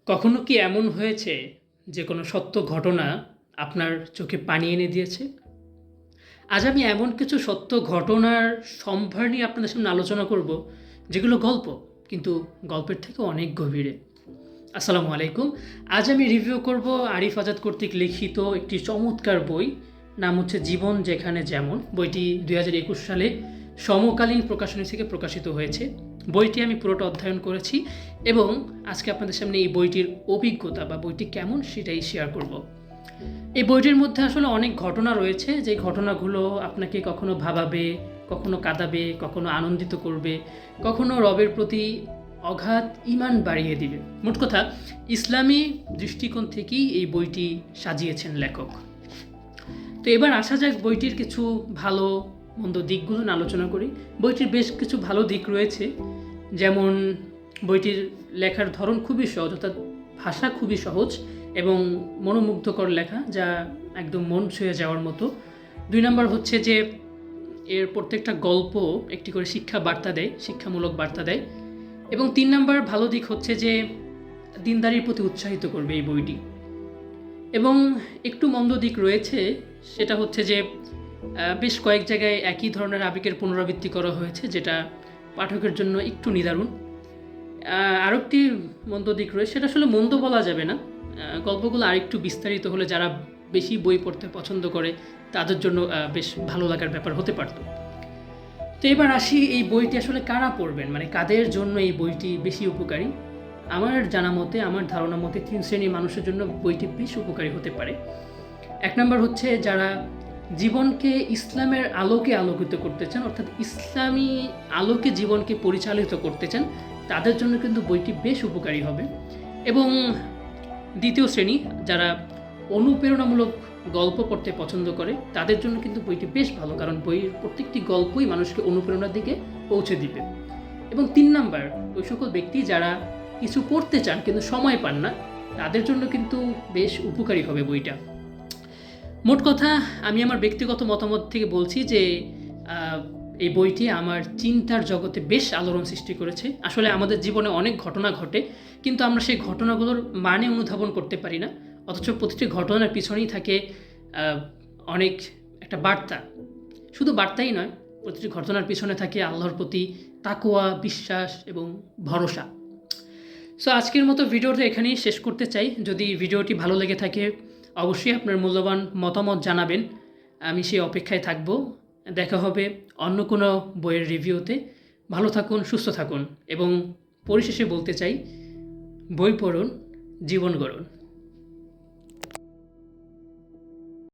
কখনো কি এমন হয়েছে যে কোনো সত্য ঘটনা আপনার চোখে পানি এনে দিয়েছে? আজ আমি এমন কিছু সত্য ঘটনার সম্ভার নিয়ে আপনাদের সামনে আলোচনা করব, যেগুলো গল্প, কিন্তু গল্পের থেকে অনেক গভীরে। আসসালামু আলাইকুম। আজ আমি রিভিউ করব আরিফ আজাদ কর্তৃক লিখিত একটি চমৎকার বই। নাম হচ্ছে জীবন যেখানে যেমন। বইটি 2021 সালে সমকালীন প্রকাশনী থেকে প্রকাশিত হয়েছে। বইটি আমি পুরোটা অধ্যয়ন করেছি এবং আজকে আপনাদের সামনে এই বইটির অভিজ্ঞতা বা বইটি কেমন সেটাই শেয়ার করব। এই বইটির মধ্যে আসলে অনেক ঘটনা রয়েছে, যে ঘটনাগুলো আপনাকে কখনো ভাবাবে, কখনো কাঁদাবে, কখনো আনন্দিত করবে, কখনো রবের প্রতি অগাধ ঈমান বাড়িয়ে দিবে। মোট কথা, ইসলামী দৃষ্টিকোণ থেকেই এই বইটি সাজিয়েছেন লেখক। তো এবার আসা যাক বইটির কিছু ভালো মন্দ দিকগুলো নিয়ে আলোচনা করি। বইটির বেশ কিছু ভালো দিক রয়েছে, যেমন বইটির লেখার ধরন খুবই সহজ, অর্থাৎ ভাষা খুবই সহজ এবং মনোমুগ্ধকর লেখা, যা একদম মন ছুঁয়ে যাওয়ার মতো। 2 নম্বর হচ্ছে যে এর প্রত্যেকটা গল্প একটি করে শিক্ষা বার্তা দেয়, শিক্ষামূলক বার্তা দেয়। এবং 3 নম্বর ভালো দিক হচ্ছে যে দিনদারির প্রতি উৎসাহিত করবে এই বইটি। এবং একটু মন্দ দিক রয়েছে, সেটা হচ্ছে যে বেশ কয়েক জায়গায় একই ধরনের আবেগের পুনরাবৃত্তি করা হয়েছে, যেটা পাঠকের জন্য একটু নিদারুণ। আরও একটি মন্দ দিক রয়েছে, সেটা আসলে মন্দ বলা যাবে না। গল্পগুলো আরেকটু বিস্তারিত হলে যারা বেশি বই পড়তে পছন্দ করে তাদের জন্য বেশ ভালো লাগার ব্যাপার হতে পারত। তো এবার আসি, এই বইটি আসলে কারা পড়বেন, মানে কাদের জন্য এই বইটি বেশি উপকারী। আমার জানা মতে, আমার ধারণা মতে 3 শ্রেণীর মানুষের জন্য বইটি বেশ উপকারী হতে পারে। 1 নম্বর হচ্ছে যারা জীবনকে ইসলামের আলোকে আলোকিত করতে চান, অর্থাৎ ইসলামী আলোকে জীবনকে পরিচালিত করতে চান, তাদের জন্য কিন্তু বইটি বেশ উপকারী হবে। এবং 2য় শ্রেণী যারা অনুপ্রেরণামূলক গল্প পড়তে পছন্দ করে, তাদের জন্য কিন্তু বইটি বেশ ভালো, কারণ বইয়ের প্রত্যেকটি গল্পই মানুষকে অনুপ্রেরণার দিকে পৌঁছে দিবে। এবং 3 নাম্বার, ওই সকল ব্যক্তি যারা কিছু পড়তে চান কিন্তু সময় পান না, তাদের জন্য কিন্তু বেশ উপকারী হবে বইটা। মোট কথা, আমি আমার ব্যক্তিগত মতামত থেকে বলছি যে এই বইটি আমার চিন্তার জগতে বেশ আলোড়ন সৃষ্টি করেছে। আসলে আমাদের জীবনে অনেক ঘটনা ঘটে, কিন্তু আমরা সেই ঘটনাগুলোর মানে অনুধাবন করতে পারি না, অথচ প্রতিটি ঘটনার পিছনেই থাকে অনেক একটা বার্তা। শুধু বার্তাই নয়, প্রতিটি ঘটনার পিছনে থাকে আল্লাহর প্রতি তাকওয়া, বিশ্বাস এবং ভরসা। সো আজকের মতো ভিডিওটা এখানেই শেষ করতে চাই। যদি ভিডিওটি ভালো লেগে থাকে, অবশ্যই আপনার মূল্যবান মতামত জানাবেন, আমি সেই অপেক্ষায় থাকব। দেখা হবে অন্য কোনো বইয়ের রিভিউতে। ভালো থাকুন, সুস্থ থাকুন এবং পরিশেষে বলতে চাই, বই পড়ুন, জীবন গড়ুন।